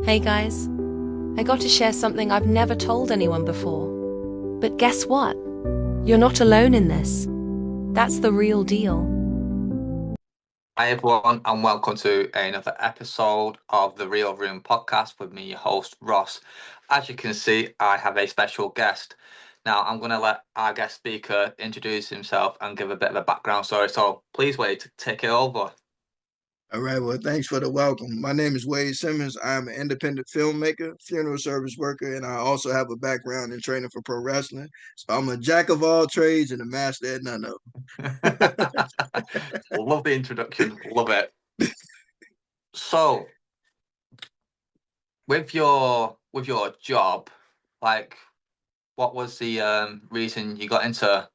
Hey guys, I got to share something I've never told anyone before. But guess what? You're not alone in this. That's the real deal. Hi everyone, and welcome to another episode of the Real Room podcast with me, your host Ross. As you can see, I have a special guest. Now, I'm going to let our guest speaker introduce himself and give a bit of a background story. So please wait to take it over. All right. Well, thanks for the welcome. My name is Wade Simmons. I'm an independent filmmaker, funeral service worker, and I also have a background in training for pro wrestling. So I'm a jack of all trades and a master at none of Love the introduction, love it. So, with your job, like, what was the reason you got into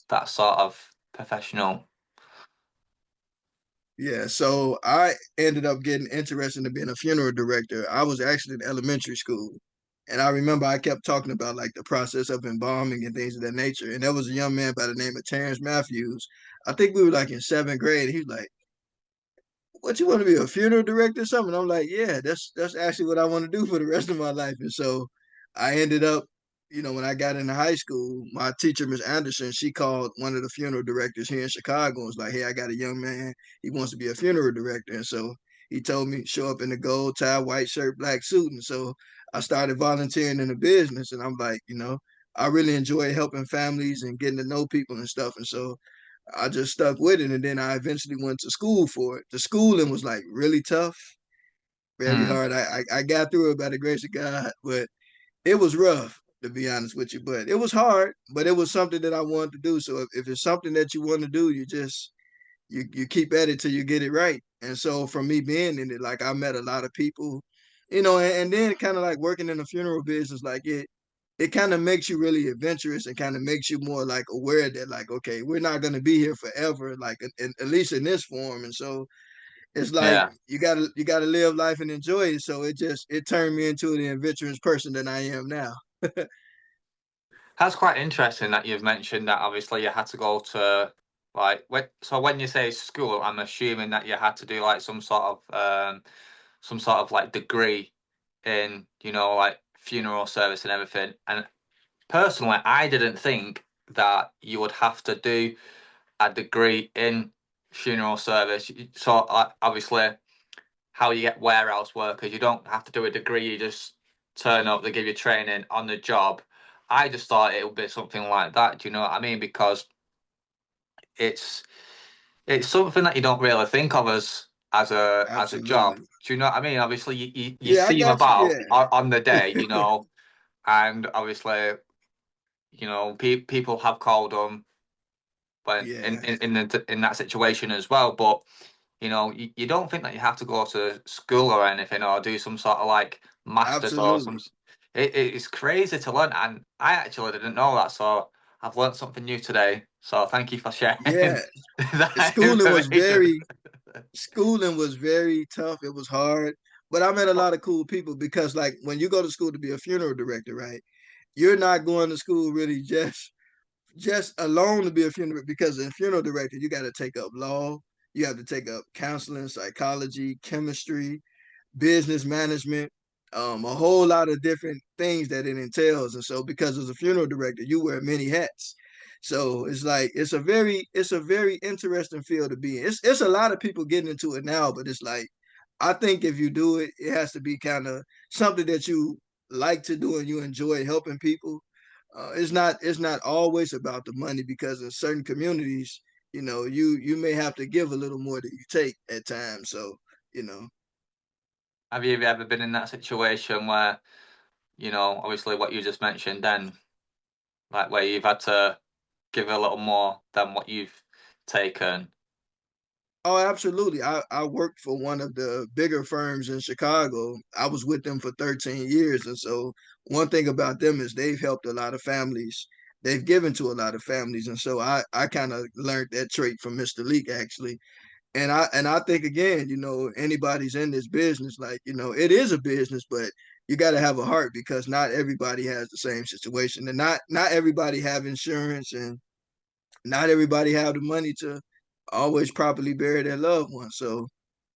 that sort of professional? Yeah. So I ended up getting interested in being a funeral director. I was actually in elementary school. And I remember I kept talking about like the process of embalming and things of that nature. And there was a young man by the name of Terrence Matthews. I think we were like in seventh grade. He was like, what, you want to be a funeral director or something? I'm like, yeah, that's actually what I want to do for the rest of my life. And so I ended up, when I got into high school, my teacher, Miss Anderson, she called one of the funeral directors here in Chicago and was like, hey, I got a young man. He wants to be a funeral director. And so he told me show up in the gold tie, white shirt, black suit. And so I started volunteering in the business. And I'm like, I really enjoy helping families and getting to know people and stuff. And so I just stuck with it, and then I eventually went to school for it. The schooling was like really tough, very Hmm. hard. I got through it by the grace of God, but it was rough to be honest with you. But it was hard, but it was something that I wanted to do. So if it's something that you want to do, you keep at it till you get it right. And so from me being in it, like I met a lot of people, and then kind of like working in the funeral business, like it kind of makes you really adventurous and kind of makes you more like aware that like, okay, we're not going to be here forever, like at least in this form. And so it's like Yeah. you gotta live life and enjoy it. So it turned me into the adventurous person that I am now. That's quite interesting that you've mentioned that obviously you had to go to when you say school, I'm assuming that you had to do like some sort of like degree in, like funeral service and everything. And personally, I didn't think that you would have to do a degree in funeral service. So obviously how you get warehouse workers. You don't have to do a degree. You just turn up. They give you training on the job. I just thought it would be something like that. Do you know what I mean? Because it's it's something that you don't really think of as a job. Absolutely. Do you know what I mean? Obviously, you Yeah, I see them got you. about Yeah. on the day, and obviously, people have called them when Yeah, in that situation as well. But you don't think that you have to go to school or anything or do some sort of like masters or some. absolutely. It's crazy to learn, and I actually didn't know that, so I've learned something new today. So thank you for Yeah. sharing that Schooling was information. very schooling was very tough. It was hard, but I met a lot of cool people because, like, when you go to school to be a funeral director, right? You're not going to school really just alone to be a funeral because in funeral director you got to take up law, you have to take up counseling, psychology, chemistry, business management, a whole lot of different things that it entails. And so, because as a funeral director, you wear many hats. So it's like it's a very interesting field to be in. It's a lot of people getting into it now, but it's like I think if you do it, it has to be kind of something that you like to do and you enjoy helping people. It's not always about the money because in certain communities, you may have to give a little more than you take at times. So you know, Have you ever been in that situation where, obviously what you just mentioned then, like where you've had to give a little more than what you've taken? Oh, absolutely. I worked for one of the bigger firms in Chicago. I was with them for 13 years. And so one thing about them is they've helped a lot of families. They've given to a lot of families. And so I kind of learned that trait from Mr. Leak actually. And I think again, anybody's in this business, like, it is a business, but you got to have a heart because not everybody has the same situation. And not everybody have insurance and not everybody have the money to always properly bury their loved ones. So,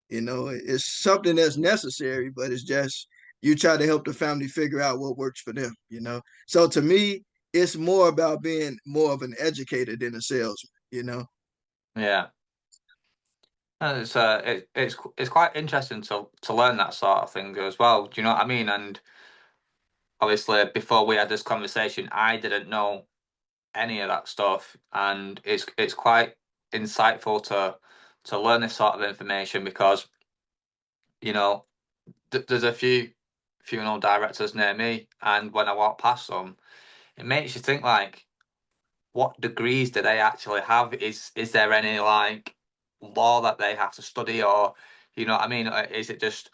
it's something that's necessary, but it's just you try to help the family figure out what works for them, you know. So to me, it's more about being more of an educator than a salesman, you know. Yeah. And it's quite interesting to learn that sort of thing as well. Do you know what I mean? And obviously, before we had this conversation, I didn't know any of that stuff, and it's quite insightful to learn this sort of information because you know there's a few funeral directors near me, and when I walk past them, it makes you think like, what degrees do they actually have? Is there any like law that they have to study, or you know what I mean? Or is it just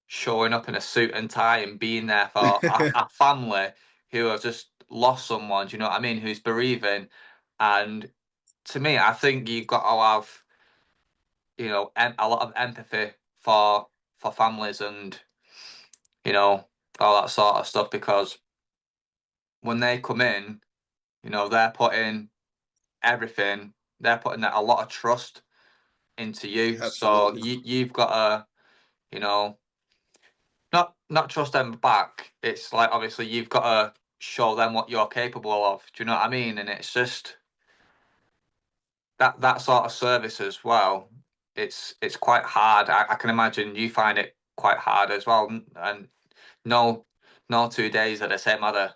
showing up in a suit and tie and being there for a family who have just lost someone? Do you know what I mean? Who's bereaving, and to me, I think you've got to have a lot of empathy for families and all that sort of stuff because when they come in, they're putting everything, they're putting a lot of trust into you. So Absolutely. you've got to, you know, not trust them back. It's like obviously you've got to show them what you're capable of. Do you know what I mean? And it's just that sort of service as well. It's quite hard. I can imagine you find it quite hard as well. And no, no 2 days are the same, are they?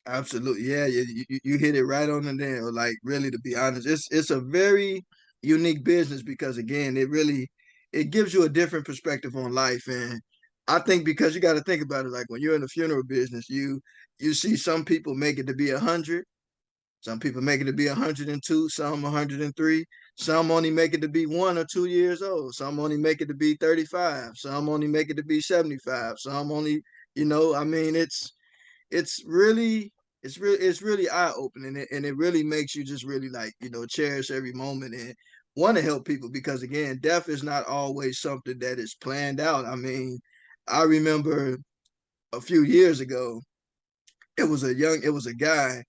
Absolutely. Yeah, you hit it right on the nail. Like really, to be honest, it's a very unique business because again, it gives you a different perspective on life. And I think because you got to think about it, like when you're in the funeral business, you see some people make it to be 100, some people make it to be 102, some 103, some only make it to be 1 or 2 years old, some only make it to be 35, some only make it to be 75, some only, I mean, it's really eye opening, and it really makes you just really like cherish every moment and want to help people because again, death is not always something that is planned out. I mean, I remember a few years ago, it was a guy,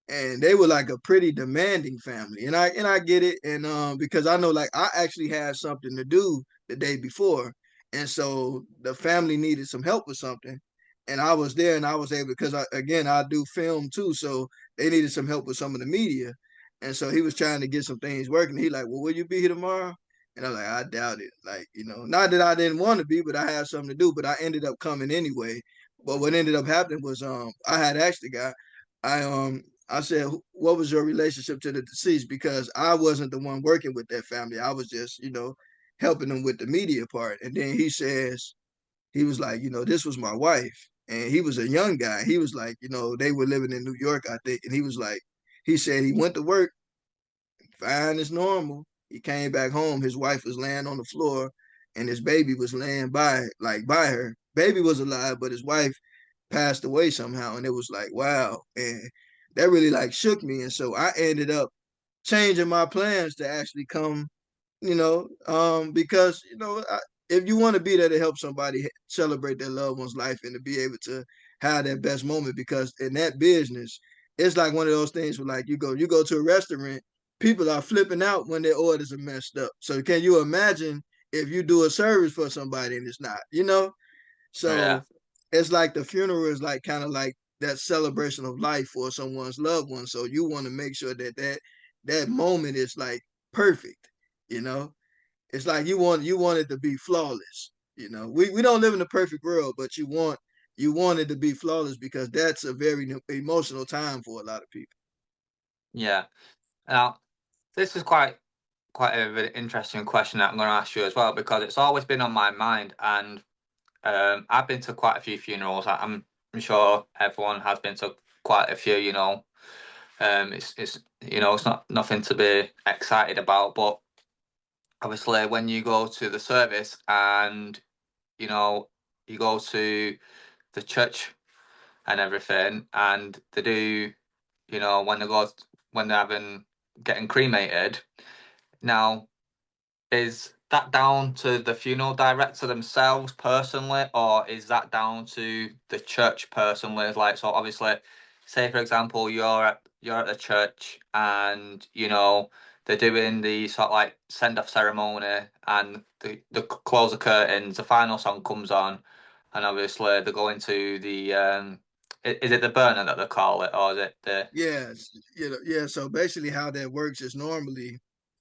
and they were like a pretty demanding family, and I get it, and because I know like I actually had something to do the day before, and so the family needed some help with something, and I was there, and I was able because I do film too, so they needed some help with some of the media, and so he was trying to get some things working. He like, well, will you be here tomorrow? And I was like, I doubt it. Like, not that I didn't want to be, but I had something to do. But I ended up coming anyway. But what ended up happening was I had asked the guy, I said, what was your relationship to the deceased? Because I wasn't the one working with that family. I was just, helping them with the media part. And then he was like, this was my wife. And he was a young guy. He was like, they were living in New York, I think. And he was like, he said he went to work, fine as normal. He came back home. His wife was laying on the floor and his baby was laying by her. Baby was alive, but his wife passed away somehow. And it was like, wow. And that really like shook me. And so I ended up changing my plans to actually come, because, if you want to be there to help somebody celebrate their loved one's life and to be able to have that best moment, because in that business, it's like one of those things where like you go to a restaurant, people are flipping out when their orders are messed up. So can you imagine if you do a service for somebody and it's not, Yeah, so it's like the funeral is like kind of like that celebration of life for someone's loved one. So you want to make sure that moment is like perfect. You know, it's like you want it to be flawless. We don't live in a perfect world, but you want it to be flawless because that's a very emotional time for a lot of people. yeah. Now, this is quite a very interesting question that I'm going to ask you as well because it's always been on my mind, and I've been to quite a few funerals. I'm sure everyone has been to quite a few. It's not nothing to be excited about, but obviously when you go to the service and you know you go to the church and everything, and they do, when they're having getting cremated. Now, is that down to the funeral director themselves personally, or is that down to the church personally? Like, so obviously, say for example, you're at the church and they're doing the sort of like send off ceremony and the close the curtains, the final song comes on, and obviously they go into the is it the burner that they call it, or is it the Yes, yeah. So basically, how that works is normally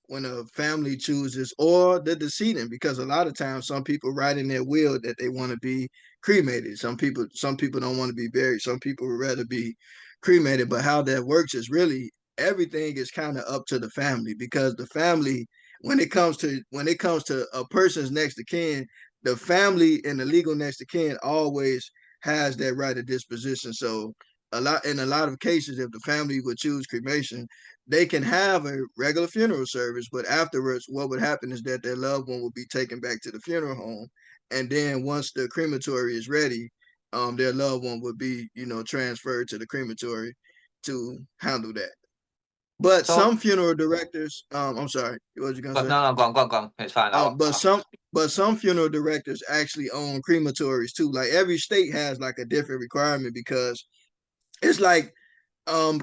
when a family chooses or the decedent, because a lot of times some people write in their will that they want to be cremated. Some people don't want to be buried. Some people would rather be cremated. But how that works is really everything is kind of up to the family, because the family, when it comes to a person's next of kin, the family and the legal next of kin always has that right of disposition. So in a lot of cases, if the family would choose cremation, they can have a regular funeral service, but afterwards, what would happen is that their loved one would be taken back to the funeral home, and then once the crematory is ready, their loved one would be, transferred to the crematory to handle that. But so? some funeral directors, I'm sorry, what was you gonna But say? no, no, go on, go on, go on. It's fine. Um, but some but some funeral directors actually own crematories too. Like every state has like a different requirement, because it's like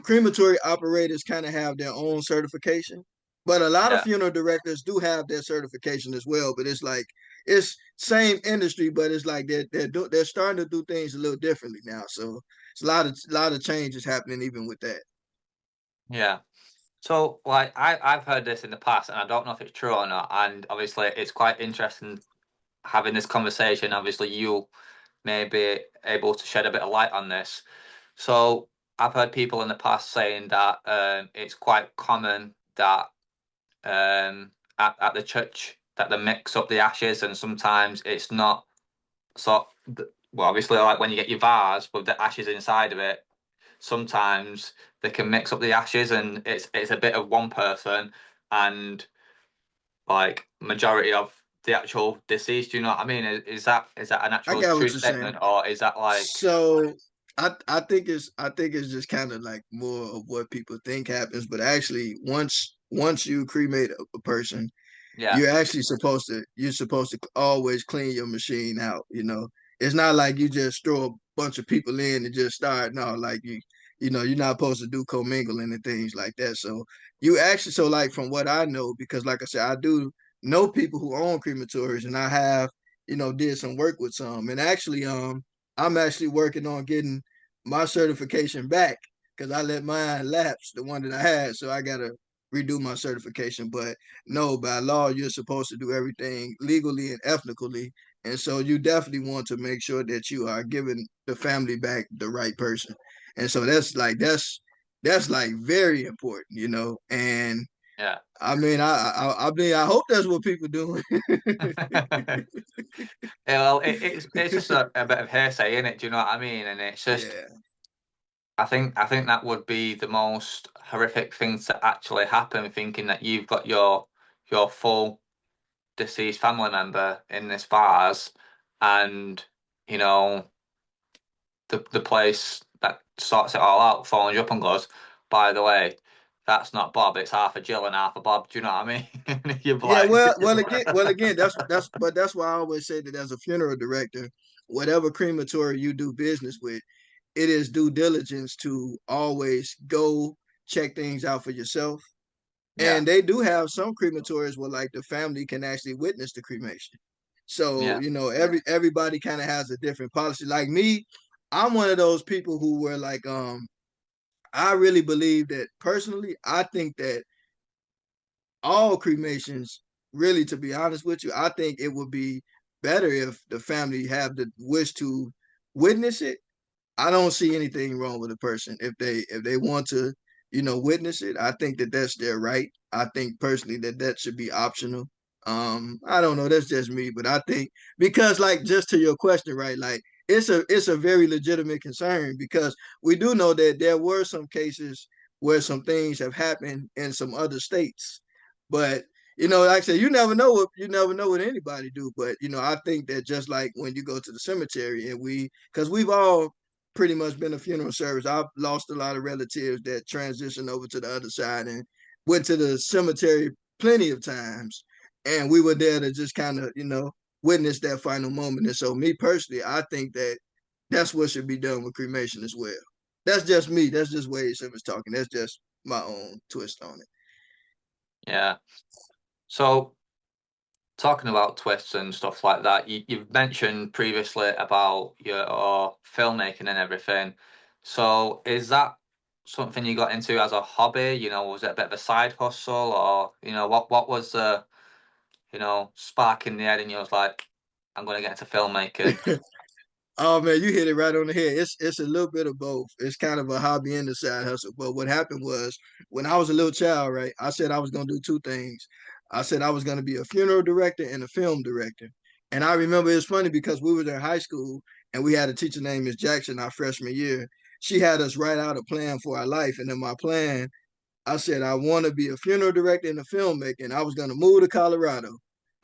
crematory operators kind of have their own certification, but a lot of yeah, funeral directors do have their certification as well. But it's like it's same industry, but it's like they're starting to do things a little differently now. So it's a lot of changes happening even with that. yeah. So, like, I've heard this in the past, and I don't know if it's true or not. And obviously, it's quite interesting having this conversation. Obviously, you may be able to shed a bit of light on this. So, I've heard people in the past saying that it's quite common that at the church that they mix up the ashes, and sometimes it's not so. Well, obviously, like when you get your vase with the ashes inside of it, sometimes they can mix up the ashes and it's a bit of one person and like majority of the actual deceased. Do you know what I mean? Is that an I actual got true what you're saying. statement, or is that like So I think it's just kind of like more of what people think happens, but actually once you cremate a person, yeah, you're supposed to always clean your machine out. It's not like you just throw a bunch of people in and just start. No, like you're not supposed to do commingling and things like that. So like from what I know, because like I said, I do know people who own crematories, and I have did some work with some, and actually I'm actually working on getting my certification back, because I let mine lapse, the one that I had, so I gotta redo my certification. But no, by law, you're supposed to do everything legally and ethically. And so you definitely want to make sure that you are giving the family back the right person. And so that's like very important. And yeah. I mean, I hope that's what people doing. Yeah, well, it's just a bit of hearsay, isn't it? Do you know what I mean? And it's just, Yeah. I think that would be the most horrific thing to actually happen. Thinking that you've got your full deceased family member in this vase, and you know the place that sorts it all out phones you up and goes, by the way, that's not Bob, it's half a Jill and half a Bob. Do you know what I mean? You're Yeah, like, well, again, that's why I always say that as a funeral director, whatever crematory you do business with, it is due diligence to always go check things out for yourself. yeah, And they do have some crematories where like the family can actually witness the cremation. So, yeah, everybody kind of has a different policy. Like me, I'm one of those people who were like, I really believe that personally, I think that all cremations, really, to be honest with you, I think it would be better if the family have the wish to witness it. I don't see anything wrong with a person if they want to, witness it. I think that that's their right. I think personally that should be optional. I don't know. That's just me, but I think, because like, just to your question, right? Like it's a very legitimate concern, because we do know that there were some cases where some things have happened in some other states, but like I said, you never know what anybody do. But I think that just like when you go to the cemetery, and because we've all pretty much been a funeral service. I've lost a lot of relatives that transitioned over to the other side and went to the cemetery plenty of times. And we were there to just kind of, witness that final moment. And so, me personally, I think that that's what should be done with cremation as well. That's just me. That's just Wade Simmons talking. That's just my own twist on it. yeah. So talking about twists and stuff like that, you've mentioned previously about your filmmaking and everything. So is that something you got into as a hobby? You know, was it a bit of a side hustle, or what was the spark in the head, and you was like, I'm gonna get into filmmaking? Oh man, you hit it right on the head. It's a little bit of both. It's kind of a hobby and a side hustle. But what happened was when I was a little child, right? I said I was gonna do two things. I said I was gonna be a funeral director and a film director. And I remember it's funny because we were in high school and we had a teacher named Miss Jackson our freshman year. She had us write out a plan for our life. And in my plan, I said I want to be a funeral director and a filmmaker, and I was going to move to Colorado.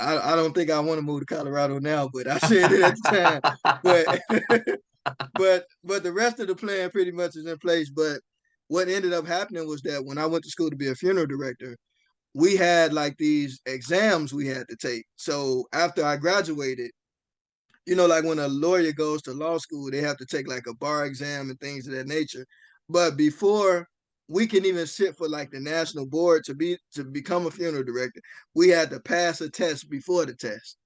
I don't think I want to move to Colorado now, but I said it at the time. But but the rest of the plan pretty much is in place. But what ended up happening was that when I went to school to be a funeral director, we had like these exams we had to take. So after I graduated, like when a lawyer goes to law school, they have to take like a bar exam and things of that nature. But before we can even sit for like the national board to become a funeral director, we had to pass a test before the test.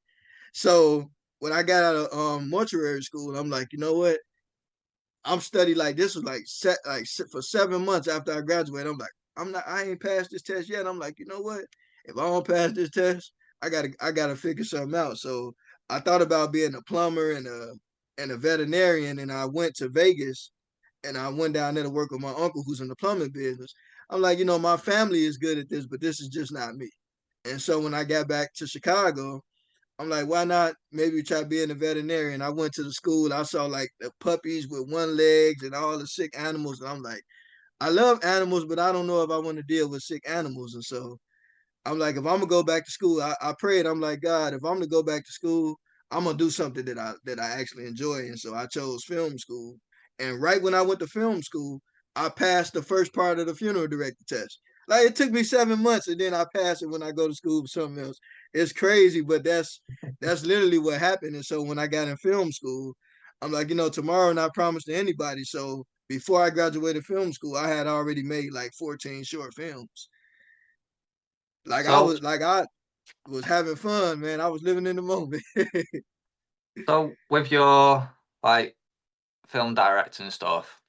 So when I got out of mortuary school, I'm like, you know what? I'm studying like this was like set like for 7 months after I graduated. I'm like, I ain't passed this test yet. I'm like, you know what? If I don't pass this test, I gotta figure something out. So I thought about being a plumber and a veterinarian, and I went to Vegas and I went down there to work with my uncle who's in the plumbing business. I'm like, my family is good at this, but this is just not me. And so when I got back to Chicago, I'm like, why not maybe try being a veterinarian? I went to the school, I saw like the puppies with one legs and all the sick animals. And I'm like, I love animals, but I don't know if I want to deal with sick animals. And so I'm like, if I'm gonna go back to school, I prayed. I'm like, God, if I'm gonna go back to school, I'm gonna do something that I actually enjoy. And so I chose film school. And right when I went to film school, I passed the first part of the funeral director test. Like it took me 7 months, and then I passed it when I go to school for something else. It's crazy, but that's literally what happened. And so when I got in film school, I'm like, tomorrow not promised to anybody. So before I graduated film school, I had already made like 14 short films. Like I So was like I was having fun, man. I was living in the moment. so with your like film directing and stuff,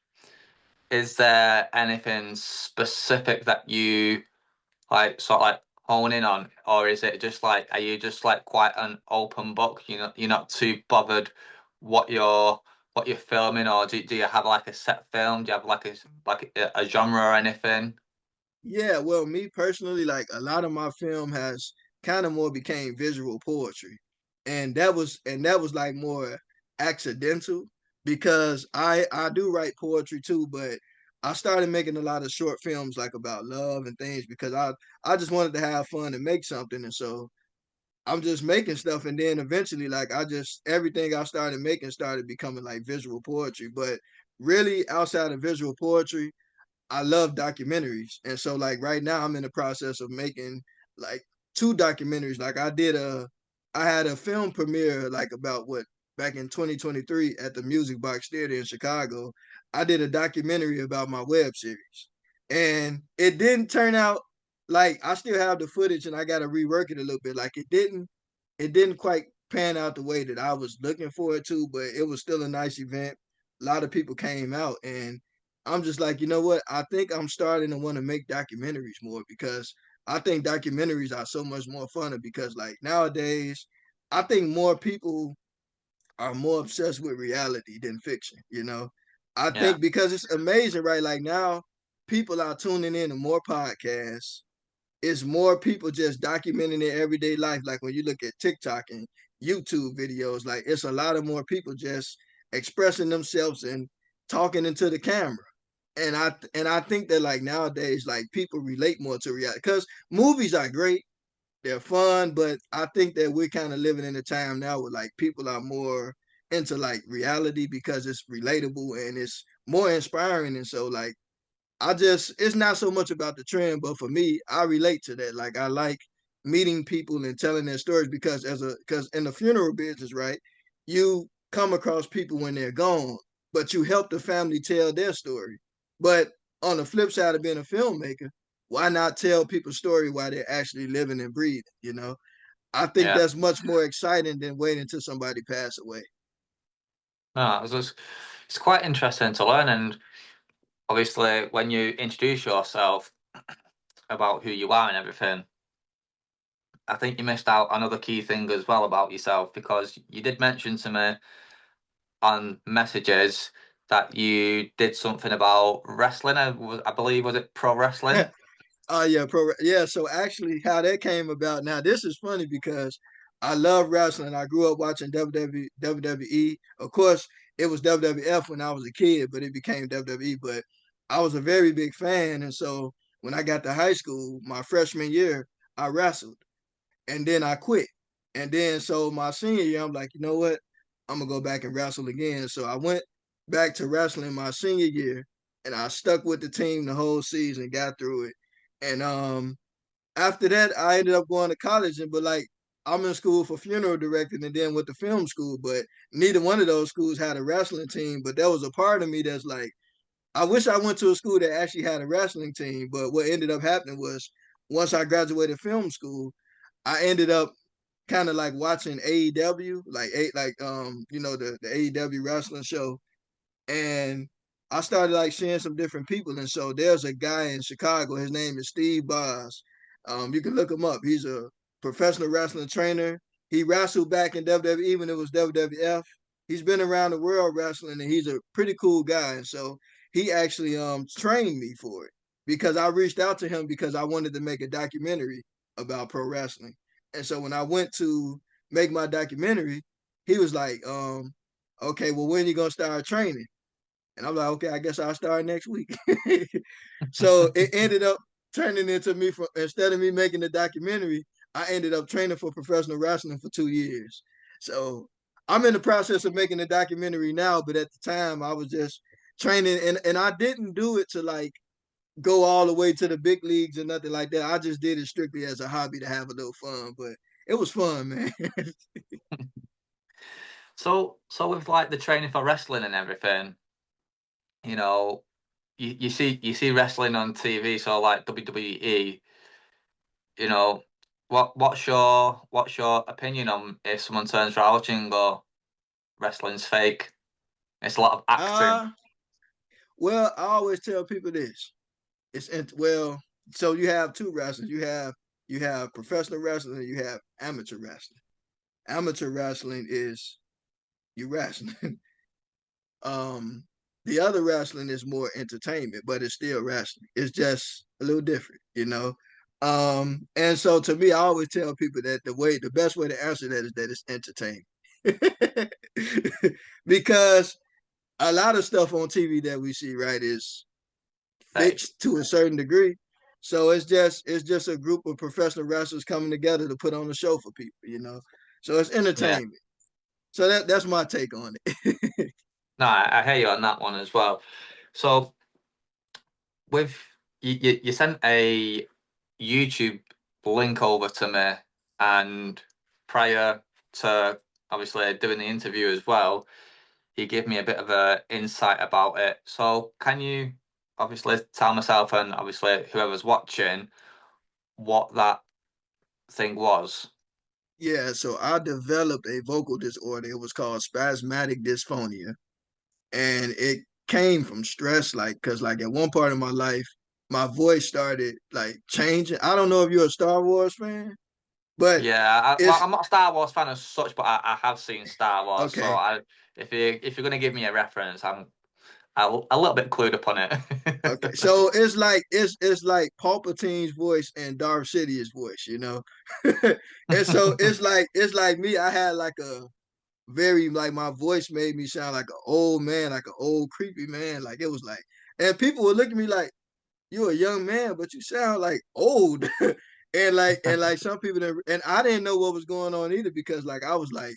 is there anything specific that you like sort of like hone in on, or is it just like, are you just like quite an open book? You're not too bothered what you're filming, or do you have like a set film? Do you have like a genre or anything? Yeah, well, me personally, like a lot of my film has kind of more became visual poetry. And that was like more accidental because I do write poetry too, but I started making a lot of short films like about love and things because I just wanted to have fun and make something. And so I'm just making stuff, and then eventually, like I just everything I started making started becoming like visual poetry. But really, outside of visual poetry, I love documentaries, and so like right now, I'm in the process of making like two documentaries. Like I had a film premiere like about what back in 2023 at the Music Box Theater in Chicago. I did a documentary about my web series, and it didn't turn out like I still have the footage, and I got to rework it a little bit. Like it didn't quite pan out the way that I was looking for it to, but it was still a nice event. A lot of people came out, and I'm just like, you know what? I think I'm starting to want to make documentaries more because I think documentaries are so much more fun because like nowadays, I think more people are more obsessed with reality than fiction. I Yeah, think because it's amazing, right? Like now people are tuning in to more podcasts. It's more people just documenting their everyday life. Like when you look at TikTok and YouTube videos, like it's a lot of more people just expressing themselves and talking into the camera. And I think that like nowadays, like people relate more to reality because movies are great, they're fun, but I think that we're kind of living in a time now where like people are more into like reality because it's relatable and it's more inspiring. And so like it's not so much about the trend, but for me, I relate to that. Like I like meeting people and telling their stories because in the funeral business, right, you come across people when they're gone, but you help the family tell their story. But on the flip side of being a filmmaker, why not tell people's story while they're actually living and breathing? I think Yeah. that's much more exciting than waiting until somebody pass away. No, it's quite interesting to learn, and obviously when you introduce yourself about who you are and everything, I think you missed out another key thing as well about yourself, because you did mention to me on messages that you did something about wrestling. I believe, was it pro wrestling? Oh yeah, yeah. So actually, how that came about. Now this is funny because I love wrestling. I grew up watching WWE. Of course, it was WWF when I was a kid, but it became WWE. But I was a very big fan, and so when I got to high school, my freshman year, I wrestled, and then I quit. And then so my senior year, I'm like, you know what? I'm gonna go back and wrestle again. So I went back to wrestling my senior year, and I stuck with the team the whole season, got through it. And after that, I ended up going to college, and but like I'm in school for funeral directing, and then with the film school. But neither one of those schools had a wrestling team. But there was a part of me that's like, I wish I went to a school that actually had a wrestling team. But what ended up happening was once I graduated film school, I ended up kind of like watching AEW, the AEW wrestling show, and I started like seeing some different people. And so there's a guy in Chicago. His name is Steve Boz. You can look him up. He's a professional wrestling trainer. He wrestled back in WWE when it was WWF. He's been around the world wrestling, and he's a pretty cool guy. And so he actually trained me for it because I reached out to him because I wanted to make a documentary about pro wrestling. And so when I went to make my documentary, he was like, okay, well, when are you gonna start training? And I'm like, okay, I guess I'll start next week. So it ended up turning into me for instead of me making the documentary, I ended up training for professional wrestling for 2 years. So I'm in the process of making the documentary now, but at the time I was just training and I didn't do it to like go all the way to the big leagues and nothing like that. I just did it strictly as a hobby to have a little fun, but it was fun, man. So with like the training for wrestling and everything, you know, you see wrestling on TV, so like WWE, you know, what's your opinion on if someone turns around and go wrestling's fake? It's a lot of acting. uh well, I always tell people this. Well, so you have two wrestlers. You have professional wrestling and you have amateur wrestling. Amateur wrestling is you wrestling. um the other wrestling is more entertainment, but it's still wrestling. It's just a little different. And so to me, I always tell people that the best way to answer that is that it's entertainment. Because a lot of stuff on TV that we see, right, is Fake. fixed to a certain degree. So it's just a group of professional wrestlers coming together to put on a show for people. So it's Yeah. entertainment. So that's my take on it. No, I hear you on that one as well. So with you sent a YouTube link over to me, and prior to obviously doing the interview as well, he gave me a bit of a insight about it. So can you obviously tell myself and obviously whoever's watching what that thing was? Yeah, so I developed a vocal disorder. It was called spasmodic dysphonia, and it came from stress. Like, cause like at one part of my life, my voice started like changing. I don't know if you're a Star Wars fan, but Yeah, well, it's I'm not a Star Wars fan as such, but I have seen Star Wars. So okay. if you're gonna give me a reference, I'm a little bit clued up on Okay, it. so it's like Palpatine's voice and Darth Sidious's voice. And so it's like me. I had like a very like my voice made me sound like an old man, like an old creepy man. Like it was like, and people would look at me like, "You're a young man, but you sound like old." and like some people didn't, and I didn't know what was going on either because like I was like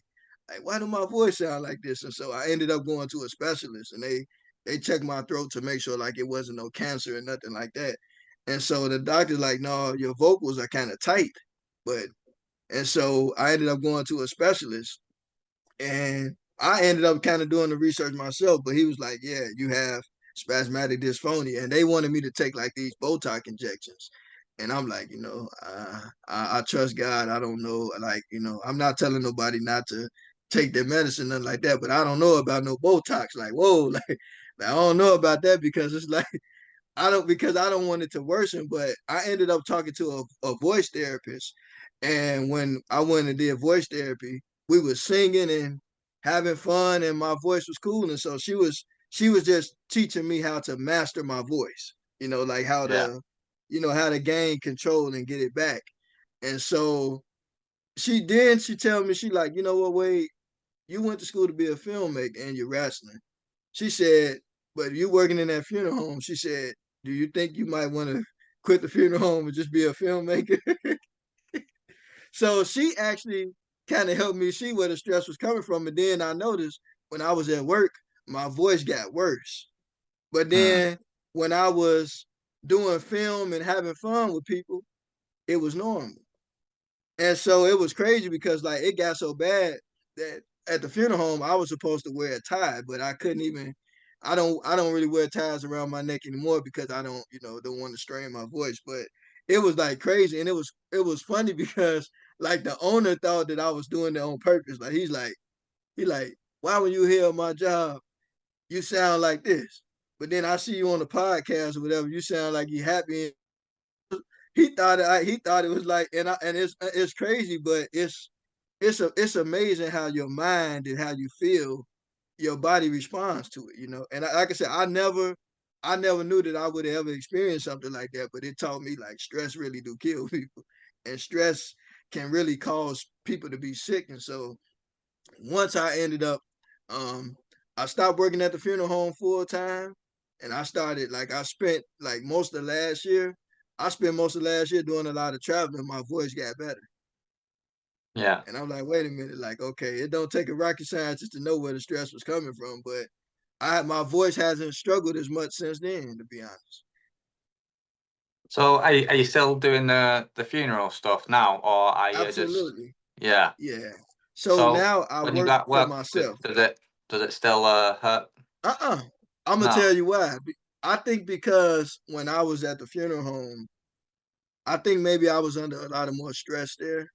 why do my voice sound like this? And so I ended up going to a specialist, and they checked my throat to make sure like it wasn't no cancer or nothing like that. And so the doctor's like, no, your vocals are kind of tight, but and so I ended up going to a specialist, and I ended up kind of doing the research myself, but he was like, yeah, you have spasmodic dysphonia. And they wanted me to take like these Botox injections. And I'm like, I trust God. I don't know, like, I'm not telling nobody not to take their medicine, nothing like that. But I don't know about no Botox. Like, whoa, like I don't know about that because it's like I don't want it to worsen. But I ended up talking to a voice therapist, and when I went and did voice therapy, we was singing and having fun, and my voice was cool, and so she was just teaching me how to master my voice. Like Yeah. how to gain control and get it back. And so she tell me, she like, you know what, Wade, you went to school to be a filmmaker and you're wrestling. She said, but you working in that funeral home, she said, do you think you might want to quit the funeral home and just be a filmmaker? So she actually kind of helped me see where the stress was coming from. And then I noticed when I was at work, my voice got worse. But Mm. then when I was doing film and having fun with people, it was normal. And so it was crazy because like it got so bad that at the funeral home I was supposed to wear a tie, but I couldn't even. I don't really wear ties around my neck anymore because I don't want to strain my voice. But it was like crazy, and it was funny because like the owner thought that I was doing it on purpose. Like he like, why when you hear my job, you sound like this, but then I see you on the podcast or whatever, you sound like you happy. He thought it was like, and it's crazy, but it's amazing how your mind and how you feel, your body responds to it. And like I said, I never knew that I would ever experience something like that, but it taught me like stress really do kill people, and stress can really cause people to be sick. And so once I ended up, um, I stopped working at the funeral home full time, and I spent like most of last year. I spent most of last year doing a lot of traveling. My voice got better, Yeah. and I'm like, wait a minute, like, okay, it don't take a rocket scientist to know where the stress was coming from, but my voice hasn't struggled as much since then, to be honest. So are you still doing the funeral stuff now, or are you just Absolutely, yeah? yeah. So So now I when you work got for work, myself. does it still hurt? Uh-uh. I'm gonna No. tell you why. I think because when I was at the funeral home, I think maybe I was under a lot of more stress there.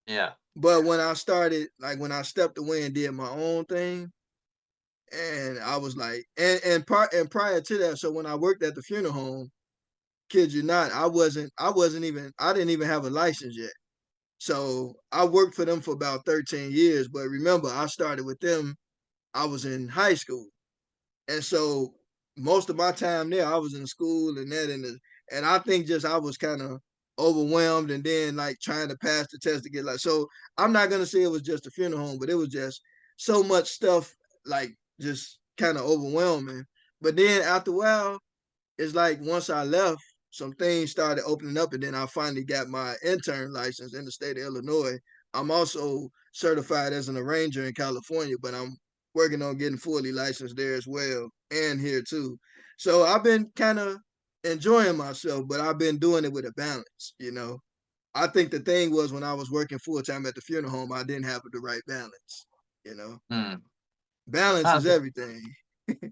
Yeah. But when I stepped away and did my own thing, and I was like, and prior to that, so when I worked at the funeral home, kid you not, I didn't even have a license yet. So I worked for them for about 13 years. But remember, I started with them, I was in high school. And so most of my time there, I was in school and and I think just I was kind of overwhelmed, and then like trying to pass the test to get like, so I'm not gonna say it was just a funeral home, but it was just so much stuff, like just kind of overwhelming. But then after a while, it's like once I left, some things started opening up, and then I finally got my intern license in the state of Illinois. I'm also certified as an arranger in California, but I'm working on getting fully licensed there as well, and here too. So I've been kind of enjoying myself, but I've been doing it with a balance. I think the thing was when I was working full time at the funeral home, I didn't have the right balance. You know, Hmm. balance is everything.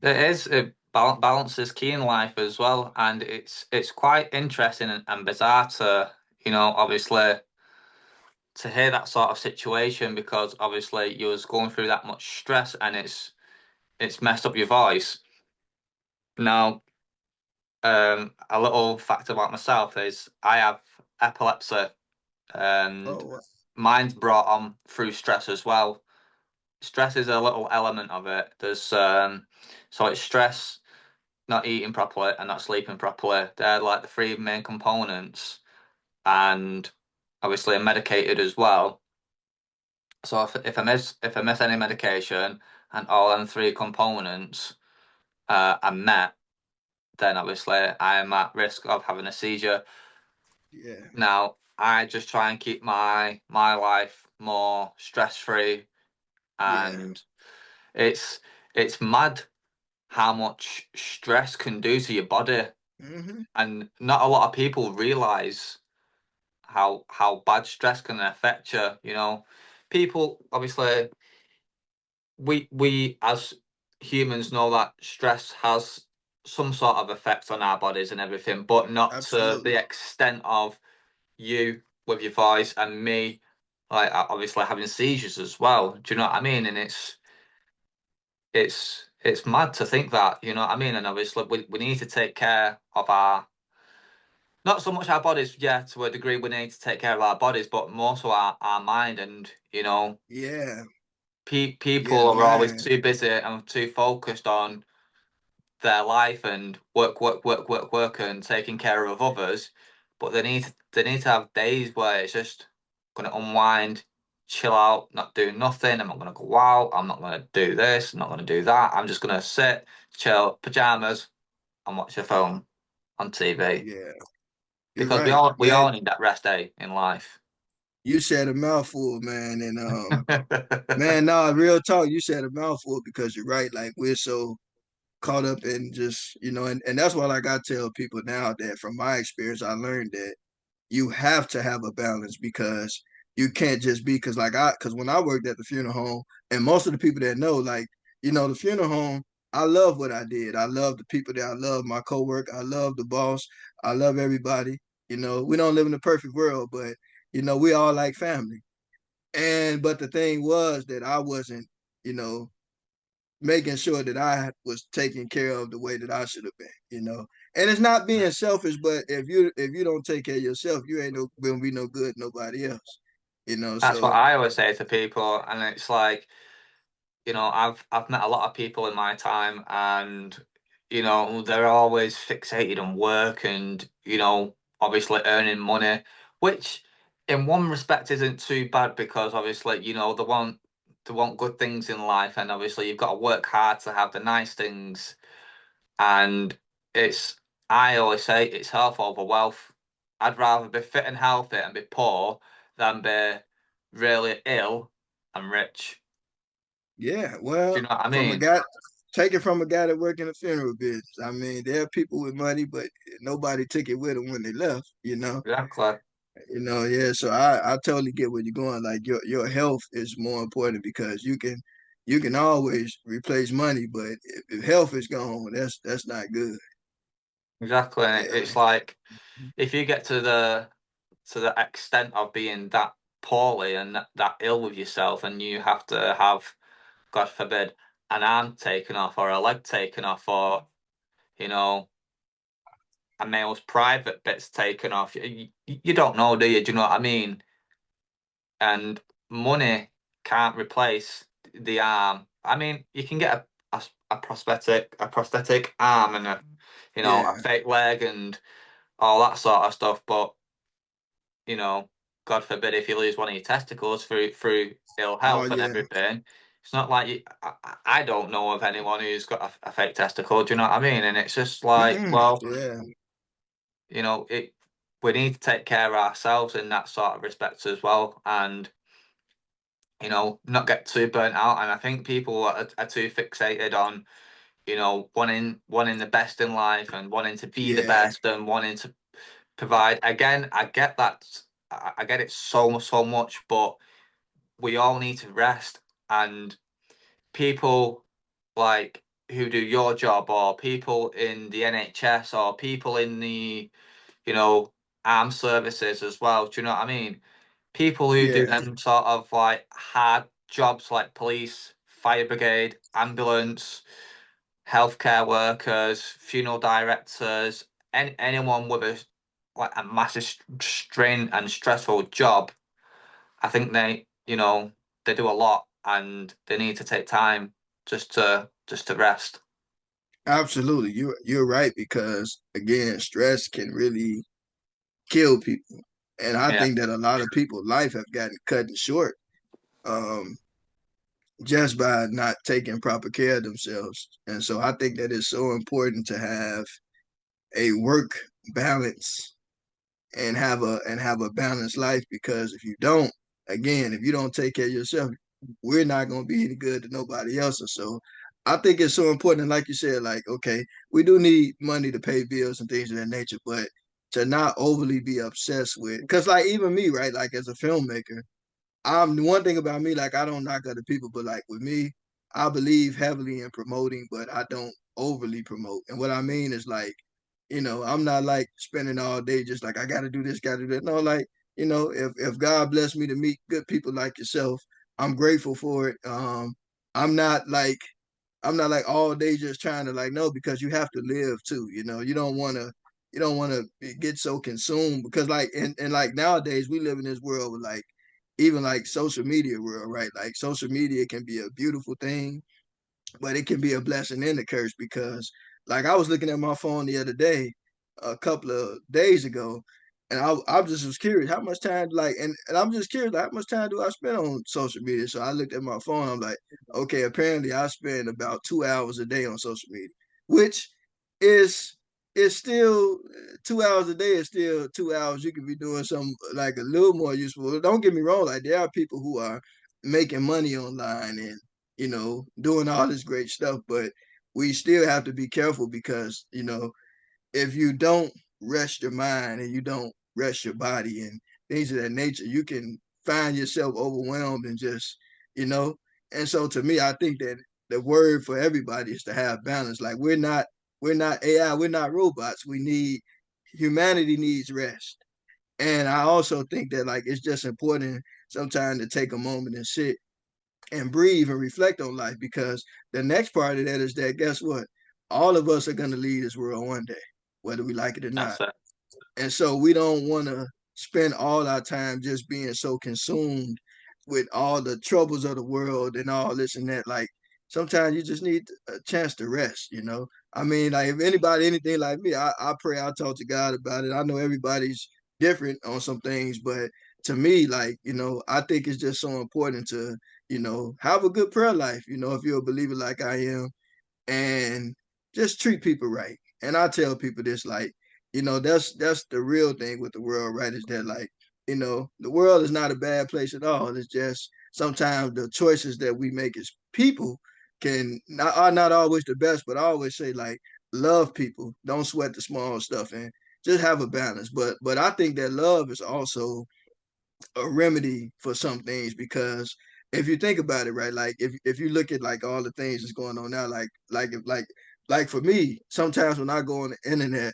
It is balance is key in life as well, and it's quite interesting and bizarre to obviously to hear that sort of situation because obviously you was going through that much stress and it's messed up your voice. Now, a little fact about myself is I have epilepsy, and Oh, mine's brought on through stress as well. Stress is a little element of it. There's so it's stress, not eating properly, and not sleeping properly. They're like the three main components, and obviously I'm medicated as well. So if I miss any medication and all them three components are met, then obviously I am at risk of having a seizure. yeah, Now I just try and keep my life more stress free, yeah. and it's it's mad how much stress can do to your body, Hmm. and not a lot of people realize how bad stress can affect you. People obviously we as humans know that stress has some sort of effect on our bodies and everything, but not to Absolutely. the extent of you with your voice and me, like obviously having seizures as well. Do you know what I mean? And it's mad to think that, you know what I mean? And obviously we need to take care of our, not so much our bodies, yeah, to a degree we need to take care of our bodies, but more so our mind. And you know, Yeah. Yeah, people the are always mind. too busy and too focused on their life and work and taking care of others, but they need to have days where it's just gonna unwind, chill out, not do nothing. I'm not gonna go out, I'm not gonna do this, I'm not gonna do that. I'm just gonna sit, chill, pajamas, and watch a film on TV. Yeah. You're Because right, we man. all need that rest day in life. You said a mouthful, man. And man, nah, real talk, you said a mouthful because you're right. Like we're so caught up in just, and that's why like I tell people now that from my experience, I learned that you have to have a balance because you can't just be because when I worked at the funeral home, and most of the people that know, like, the funeral home, I love what I did. I love the people that I love, my coworker, I love the boss, I love everybody. We don't live in a perfect world, but we all like family. But the thing was that I wasn't, you know, making sure that I was taken care of the way that I should have been. And it's not being selfish, but if you don't take care of yourself, you ain't no gonna be no good nobody else. That's what So I always say to people, and it's like, you know, I've met a lot of people in my time, and you know, they're always fixated on work and, you know, obviously earning money, which in one respect isn't too bad because obviously, you know, they want good things in life, and obviously you've got to work hard to have the nice things. And it's I always say it's health over wealth. I'd rather be fit and healthy and be poor than be really ill and rich. yeah, Do you well, know what I from a mean? guy, take it from a guy that worked in the funeral business. I mean, there are people with money, but nobody took it with them when they left. Exactly. Yeah. So I totally get where you're going. Like your health is more important because you can always replace money, but if health is gone, that's not good. Exactly. And Yeah. it's like if you get to the extent of being that poorly and that ill with yourself, and you have to have, God forbid, an arm taken off or a leg taken off, or you know, a male's private bits taken off. You don't know, do you? Do you know what I mean? And money can't replace the arm. I mean, you can get a prosthetic arm and a Yeah. fake leg and all that sort of stuff, but you know, God forbid if you lose one of your testicles through ill Oh health and yeah. everything. It's not like I don't know of anyone who's got a fake testicle. Do you know what I mean? And it's just like, well, Yeah. you know, we need to take care of ourselves in that sort of respect as well, and you know, not get too burnt out. And I think people are too fixated on, you know, wanting the best in life and wanting to be the Yeah. best and wanting to provide. Again, I get that. I get it so much, but we all need to rest. And people like who do your job, or people in the NHS, or people in the, you know, armed services as well. Do you know what I mean? People who do Yeah. them sort of like hard jobs like police, fire brigade, ambulance, healthcare workers, funeral directors, anyone with a like a massive strain and stressful job. I think you know, they do a lot and they need to take time just to rest. Absolutely. You're right because again, stress can really kill people. And I Yeah, think that a lot of people's life have gotten cut short um just by not taking proper care of themselves. And so I think that it's so important to have a work balance and have a balanced life because if you don't, again, if you don't take care of yourself, we're not gonna be any good to nobody else. And so I think it's so important. And like you said, like, okay, we do need money to pay bills and things of that nature, but to not overly be obsessed with because like even me, right? Like as a filmmaker, I'm one thing about me, like I don't knock other people, but like with me, I believe heavily in promoting, but I don't overly promote. And what I mean is like, I'm not like spending all day just like I got to do this, got to do that. No, like, if God bless me to meet good people like yourself, I'm grateful for it. I'm not like I'm not like all day just trying to like no, because you have to live too. You don't want to get so consumed because like and like nowadays we live in this world with like even like social media world, right? Like social media can be a beautiful thing, but it can be a blessing and a curse because like I was looking at my phone the other day, a couple of days ago, and I just was curious how much time like and I'm just curious like, how much time do I spend on social media? So I looked at my phone. I'm like, okay, apparently I spend about 2 hours a day on social media, which is still 2 hours a day is still 2 hours. You could be doing something like a little more useful. Don't get me wrong, like there are people who are making money online and doing all this great stuff. But we still have to be careful because, if you don't rest your mind and you don't rest your body and things of that nature, you can find yourself overwhelmed and just, you know. And so to me, I think that the word for everybody is to have balance. Like we're not AI, we're not robots. Humanity needs rest. And I also think that like it's just important sometimes to take a moment and sit and breathe and reflect on life because the next part of that is that guess what? All of us are going to leave this world one day, whether we like it or not. That's it. And so we don't want to spend all our time just being so consumed with all the troubles of the world and all this and that. Like sometimes you just need a chance to rest. I mean, like if anybody, anything like me, I pray, I talk to God about it. I know everybody's different on some things, but to me, like, I think it's just so important to, have a good prayer life, if you're a believer like I am, and just treat people right. And I tell people this, like, that's the real thing with the world, right? Is that like, the world is not a bad place at all. It's just sometimes the choices that we make as people are not always the best, but I always say like love people, don't sweat the small stuff and just have a balance. But I think that love is also a remedy for some things because if you think about it, right, like if you look at like all the things that's going on now, like for me, sometimes when I go on the internet,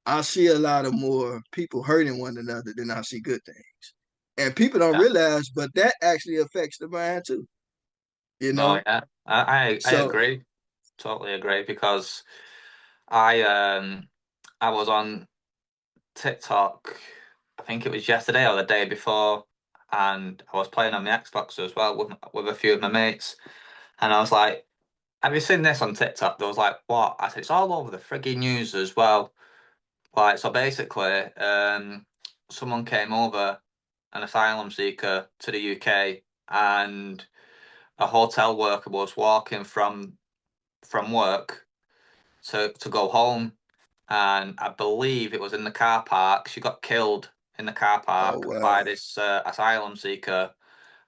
I see a lot of more people hurting one another than I see good things. And people don't Yeah. realize, but that actually affects the mind too, you No, know? yeah. I So, agree. Totally agree because I I was on TikTok, I think it was yesterday or the day before, and I was playing on the Xbox as well with a few of my mates, and I was like, "Have you seen this on TikTok?" They was like, "What?" I said, "It's all over the frigging news as well." Like, so basically, someone came over, an asylum seeker to the UK, and a hotel worker was walking from work to go home, and I believe it was in the car park. She got killed in the car oh park wow, by this asylum seeker,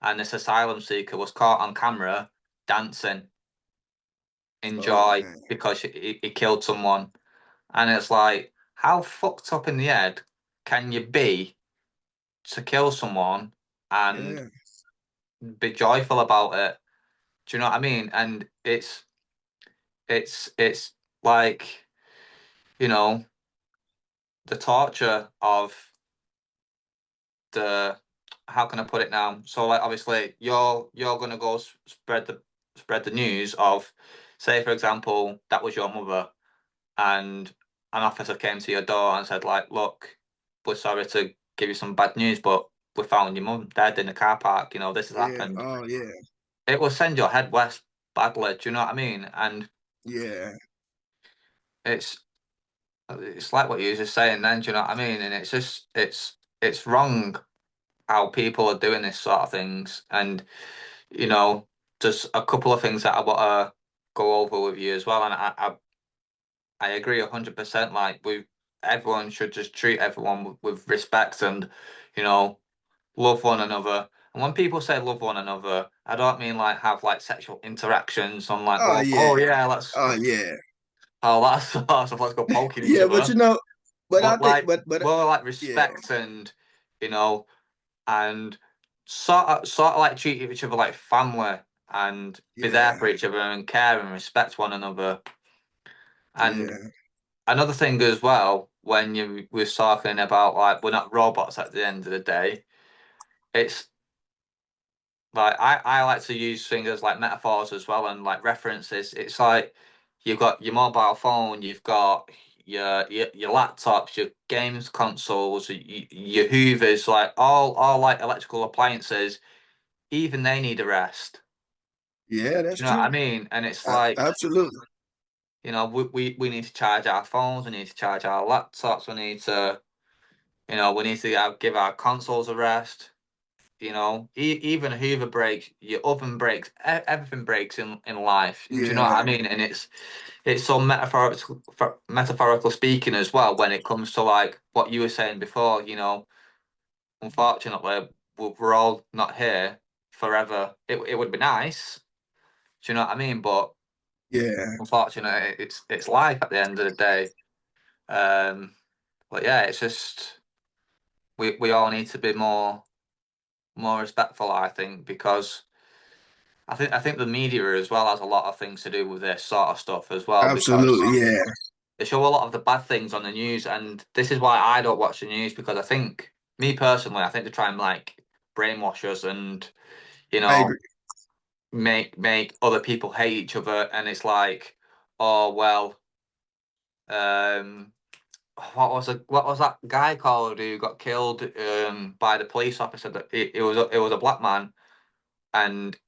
and this asylum seeker was caught on camera dancing in oh joy man, because he killed someone. And it's like, how fucked up in the head can you be to kill someone and yeah, be joyful about it? Do you know what I mean? And it's like, you know, the torture of the how can I put it now? So like obviously you're gonna go spread the news of, say for example that was your mother and an officer came to your door and said like, look, we're sorry to give you some bad news, but we found your mum dead in the car park. This has yeah, happened. oh yeah, It will send your head west badly. Do you know what I mean? And yeah, it's it's like what you were just saying then. Do you know what I mean? And it's just it's wrong how people are doing this sort of things. And you know, there's a couple of things that I want to go over with you as well. And I agree 100%. Like everyone should just treat everyone with respect and you know love one another. And when people say love one another, I don't mean like have like sexual interactions on like oh go, oh yeah, yeah, let's oh yeah, oh that's awesome, let's go poking each yeah. But other. I But think, like but more like yeah, respect and you know and sort of like treat each other like family. and be there Yeah, for each other and care and respect one another. And yeah, another thing as well, when you were talking about like we're not robots at the end of the day, it's like I like to use things as like metaphors as well and like references. It's like you've got your mobile phone, you've got your laptops, your games consoles, your Hoovers, like all like electrical appliances. Even they need a rest. yeah. Do That's you know what true. I mean? And it's like, Absolutely. you know, we need to charge our phones, we need to charge our laptops, we need to, you know, we need to give our consoles a rest. You know, even a Hoover breaks, your oven breaks, everything breaks in life. Do you know what I Yeah, mean? And it's so metaphorical speaking as well when it comes to like what you were saying before. You know, unfortunately, we're all not here forever. It would be nice. Do you know what I mean? But yeah. unfortunately, it's life at the end of the day. Um, but yeah, it's just we all need to be more respectful, I think, because I think the media as well has a lot of things to do with this sort of stuff as well because Absolutely. Yeah. they show a lot of the bad things on the news, and this is why I don't watch the news because I think me personally, I think they try and like brainwash us and you I know agree. make other people hate each other, and it's like, oh well, um, what was that guy called who got killed by the police officer? That it was a black man, and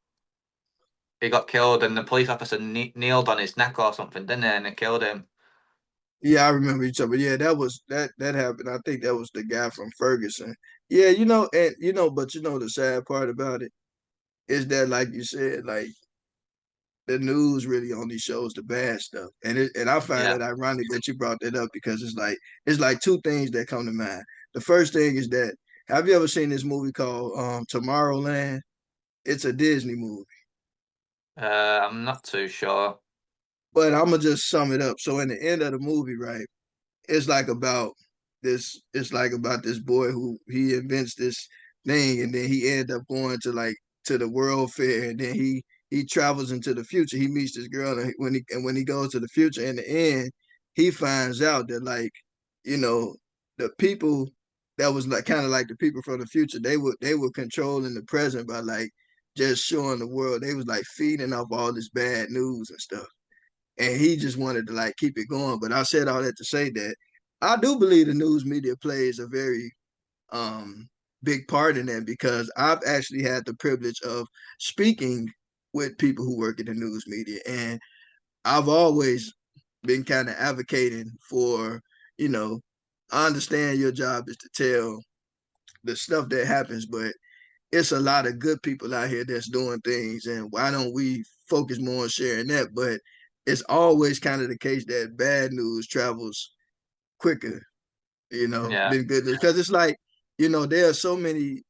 he got killed, and the police officer kneeled on his neck or something, didn't they? And they killed him. Yeah, I remember you talking. Yeah, that happened. I think that was the guy from Ferguson. Yeah, and but the sad part about it is that, like you said, like the news really only shows the bad stuff, and I find Yeah. it ironic that you brought that up because it's like two things that come to mind. The first thing is that have you ever seen this movie called Tomorrowland? It's a Disney movie. I'm not too sure. But I'm gonna just sum it up. So in the end of the movie, right, it's like about this boy who he invents this thing and then he ended up going to the World Fair and then he travels into the future. He meets this girl and when he goes to the future in the end, he finds out that you know, the people that was like kind of like the people from the future, they were controlling the present by like just showing the world. They was like feeding off all this bad news and stuff, and he just wanted to like keep it going. But I said all that to say that I do believe the news media plays a very um big part in that because I've actually had the privilege of speaking with people who work in the news media, and I've always been kind of advocating for, you know, I understand your job is to tell the stuff that happens, but it's a lot of good people out here that's doing things, and why don't we focus more on sharing that? But it's always kind of the case that bad news travels quicker, Yeah. than good news because it's like, there are so many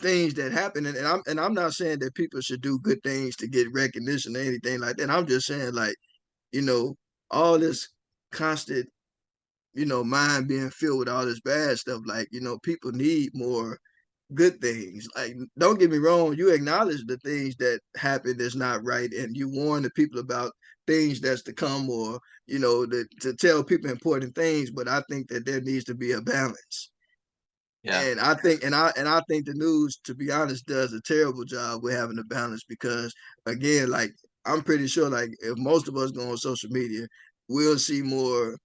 things that happen, and I'm not saying that people should do good things to get recognition or anything like that. I'm just saying like, you know, all this constant, mind being filled with all this bad stuff, like, people need more good things. Like, don't get me wrong, you acknowledge the things that happen that's not right, and you warn the people about things that's to come, or to tell people important things. But I think that there needs to be a balance, Yeah. and I think the news, to be honest, does a terrible job with having a balance because, again, like I'm pretty sure, like if most of us go on social media, we'll see more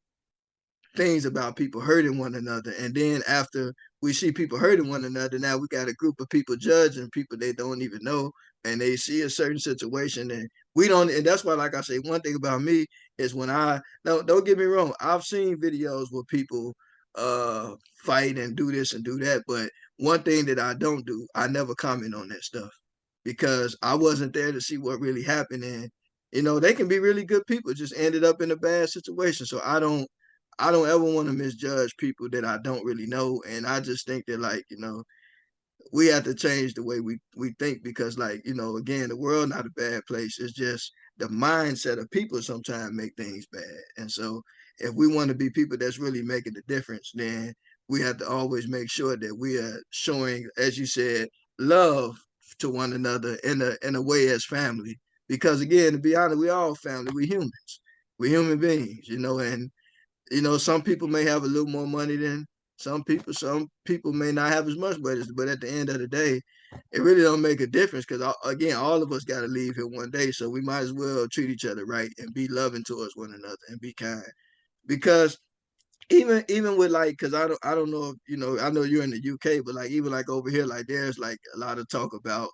things about people hurting one another. And then after we see people hurting one another, now we got a group of people judging people they don't even know, and they see a certain situation and we don't. And that's why, like I say, one thing about me is when I no, don't get me wrong, I've seen videos where people fight and do this and do that, but one thing that I don't do, I never comment on that stuff because I wasn't there to see what really happened. And they can be really good people, just ended up in a bad situation. So I don't ever want to misjudge people that I don't really know. And I just think that, like, we have to change the way we think because, like, again, the world not a bad place. It's just the mindset of people sometimes make things bad. And so if we want to be people that's really making a difference, then we have to always make sure that we are showing, as you said, love to one another in a way as family. Because again, to be honest, we all family. We humans. We human beings, and some people may have a little more money than some people. Some people may not have as much, but at the end of the day, it really don't make a difference because again, all of us got to leave here one day, so we might as well treat each other right and be loving towards one another and be kind. Because even with like, because I don't know if I know you're in the UK, but like even like over here, like there's like a lot of talk about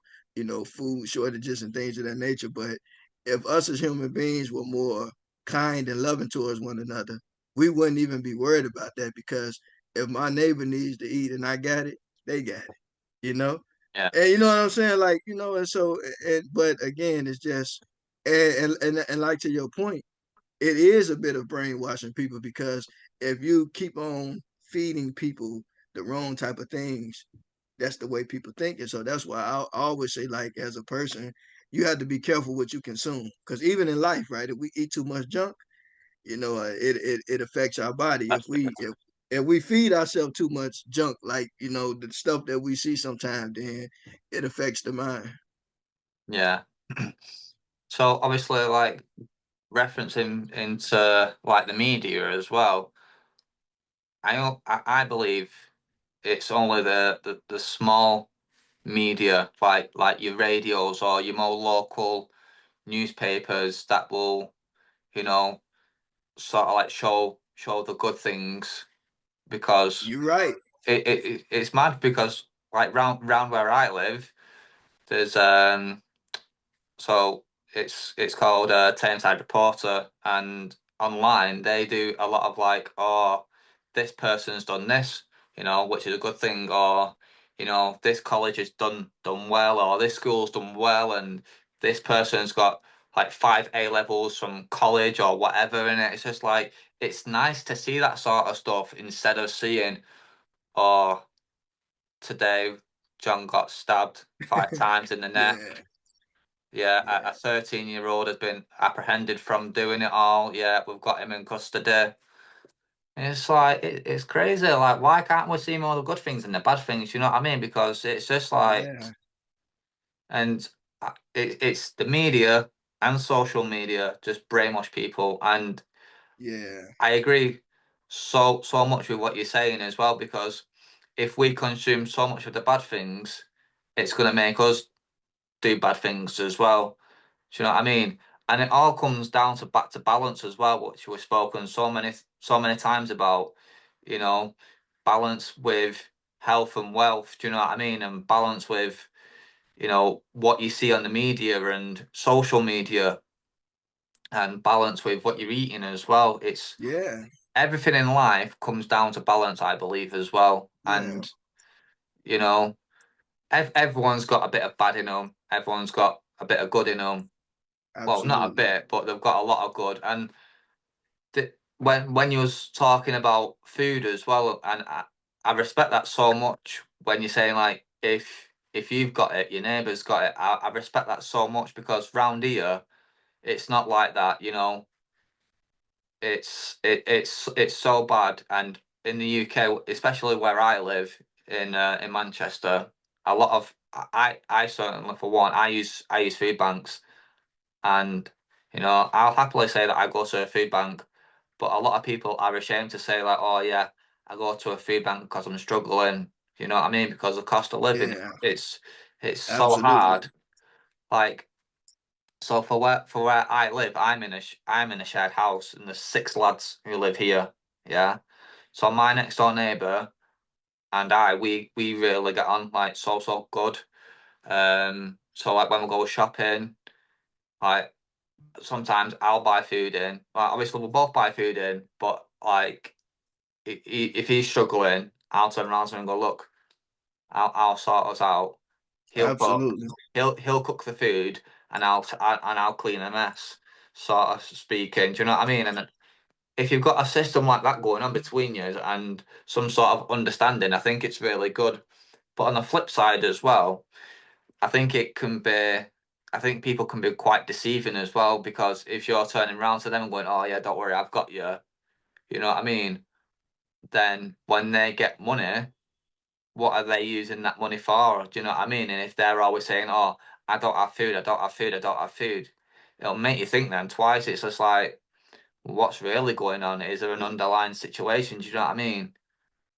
food shortages and things of that nature. But if us as human beings were more kind and loving towards one another, we wouldn't even be worried about that because if my neighbor needs to eat and I got it, they got it, you know. Yeah. And you know what I'm saying, like and so but again, it's just and like to your point, it is a bit of brainwashing people because if you keep on feeding people the wrong type of things, that's the way people think. And so that's why I always say, like, as a person, you have to be careful what you consume. Because even in life, right, if we eat too much junk, it affects our body. If we feed ourselves too much junk, like the stuff that we see sometimes, then it affects the mind. Yeah. So obviously, like referencing into like the media as well, I believe it's only the small media like your radios or your more local newspapers that will you know sort of like show the good things because You're right. it's mad because like round where I live there's so it's called Tameside Reporter, and online they do a lot of like, oh, this person's done this, which is a good thing, or this college has done well, or this school's done well, and this person's got like 5 A levels from college or whatever, and it's just like it's nice to see that sort of stuff instead of seeing, oh, today John got stabbed 5 times in the neck. Yeah, Yeah, a yeah, 13-year-old has been apprehended from doing it all. Yeah, we've got him in custody. It's like it's crazy. Like, why can't we see more of the good things than the bad things? You know what I mean? Because it's just like, yeah, and it's the media and social media just brainwash people. And yeah, I agree so much with what you're saying as well. Because if we consume so much of the bad things, it's going to make us do bad things as well. Do you know what I mean? And it all comes down to back to balance as well, which we've spoken so many times about, you know, balance with health and wealth, do you know what I mean? And balance with, what you see on the media and social media and balance with what you're eating as well. It's yeah, everything in life comes down to balance, I believe, as well. yeah. And, you know, everyone's got a bit of bad in them, everyone's got a bit of good in them. Well, not a Absolutely. bit, but they've got a lot of good. And when you was talking about food as well, and I respect that so much when you're saying like if you've got it, your neighbour's got it. I respect that so much because round here it's not like that. It's so bad, and in the UK, especially where I live in Manchester, a lot of I certainly for one I use food banks, and I'll happily say that I go to a food bank, but a lot of people are ashamed to say like, oh yeah, I go to a food bank because I'm struggling. You know what I mean? Because the cost of living, Yeah, it's so absolutely. hard. Like, so for where I live, I'm in a shared house, and there's 6 lads who live here. Yeah. So my next door neighbour and we really get on like so good. So like when we go shopping, like sometimes I'll buy food in. Like obviously we'll both buy food in, but like if he's struggling, I'll turn around to him and go, look, I'll sort us out. He'll cook. Absolutely. He'll cook the food, and I'll clean a mess. Sort of speaking, do you know what I mean? And if you've got a system like that going on between you and some sort of understanding, I think it's really good. But on the flip side as well, I think it can be. I think people can be quite deceiving as well because if you're turning around to them and going, "Oh yeah, don't worry, I've got you," you know what I mean? Then when they get money, what are they using that money for? Do you know what I mean? And if they're always saying, "Oh, I don't have food, I don't have food, I don't have food," it'll make you think then twice. It's just like, what's really going on? Is there an underlying situation? Do you know what I mean?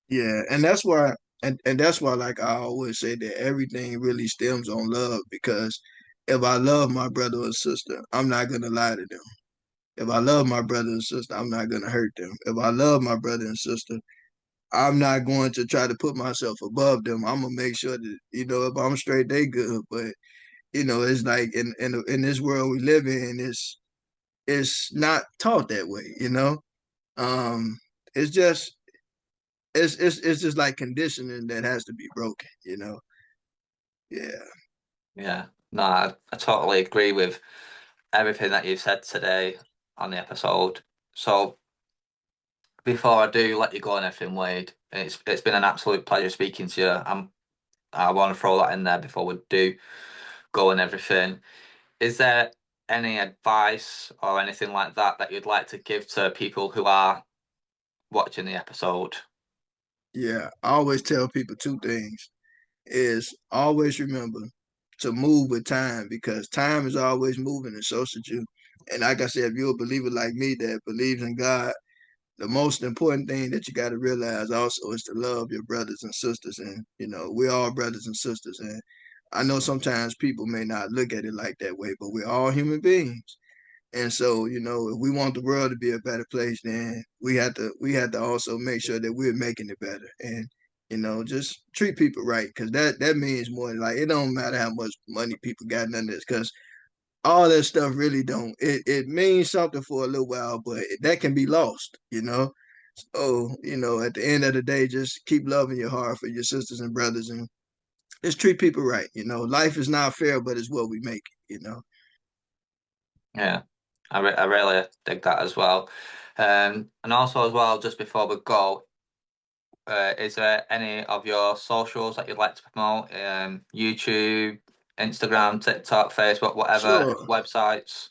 Yeah, and that's why and that's why like I always say that everything really stems on love because if I love my brother or sister, I'm not gonna lie to them. If I love my brother and sister, I'm not gonna hurt them. If I love my brother and sister, I'm not going to try to put myself above them. I'm gonna make sure that if I'm straight, they good. But it's like in this world we live in, it's not taught that way. Um, it's just it's just like conditioning that has to be broken. Yeah. Yeah. No, I totally agree with everything that you've said today on the episode. So before I do let you go and everything, Wade, it's been an absolute pleasure speaking to you. I want to throw that in there before we do go and everything. Is there any advice or anything like that that you'd like to give to people who are watching the episode? Yeah, I always tell people two things is always remember to move with time because time is always moving and so should you. And like I said, if you're a believer like me that believes in God, the most important thing that you got to realize also is to love your brothers and sisters. And, we're all brothers and sisters. And I know sometimes people may not look at it like that way, but we're all human beings. And so, if we want the world to be a better place, then we have to also make sure that we're making it better. And, just treat people right, because that means more. Like it don't matter how much money people got, none of this, because all that stuff really don't. It means something for a little while, but that can be lost. So, at the end of the day, just keep loving your heart for your sisters and brothers and just treat people right. Life is not fair, but it's what we make it. Yeah, I really dig that as well. And also as well, just before we go, is there any of your socials that you'd like to promote? YouTube, Instagram, TikTok, Facebook, whatever, Sure. websites?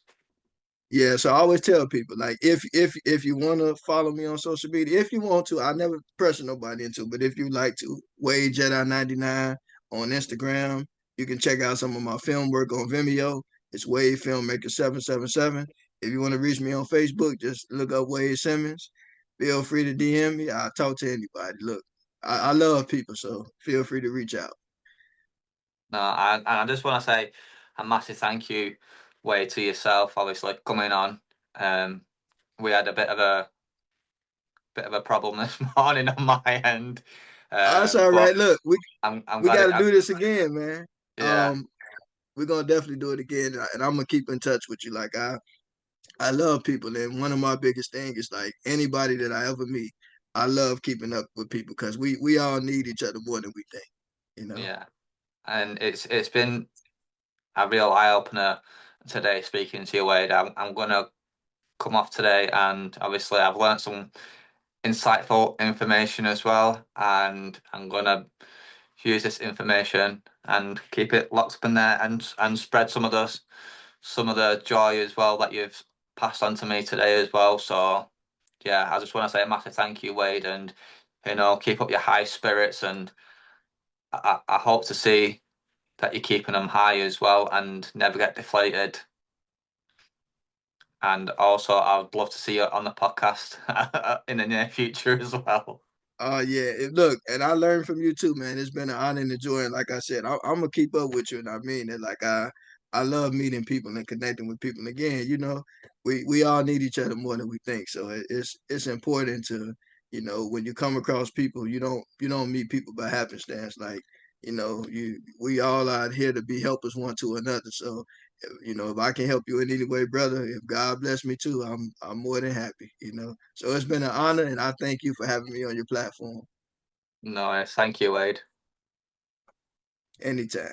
Yeah, so I always tell people like if you want to follow me on social media, if you want to, I never pressure nobody into, but if you like to, Wade Jedi 99 on Instagram. You can check out some of my film work on Vimeo. It's Wade Filmmaker 777. If you want to reach me on Facebook, just look up Wade Simmons. Feel free to DM me. I'll talk to anybody. Look, I love people, so feel free to reach out. No, I just want to say a massive thank you, Wade, to yourself, obviously coming on. Um, we had a bit of a problem this morning on my end, That's all but right. Look, we I'm we glad got it. to do this again, man. Yeah, We're gonna definitely do it again, and I'm gonna keep in touch with you. Like I love people, and one of my biggest things is like anybody that I ever meet, I love keeping up with people because we all need each other more than we think. yeah, and it's been a real eye opener today speaking to you, Wade. I'm gonna come off today, and obviously I've learned some insightful information as well, and I'm gonna use this information and keep it locked up in there and spread some of the joy as well that you've passed on to me today as well. So yeah, I just want to say a massive thank you, Wade, and keep up your high spirits, and I hope to see that you're keeping them high as well and never get deflated. And also, I would love to see you on the podcast in the near future as well. Yeah, look, and I learned from you too, man. It's been an honor and a joy. And like I said, I'm gonna keep up with you, and I mean it. Like I love meeting people and connecting with people. And again, we all need each other more than we think. So it's important to, when you come across people, you don't meet people by happenstance. Like we all are here to be helpers one to another. So if I can help you in any way, brother, if God bless me too, I'm more than happy. So it's been an honor, and I thank you for having me on your platform. No, thank you, Wade. Anytime.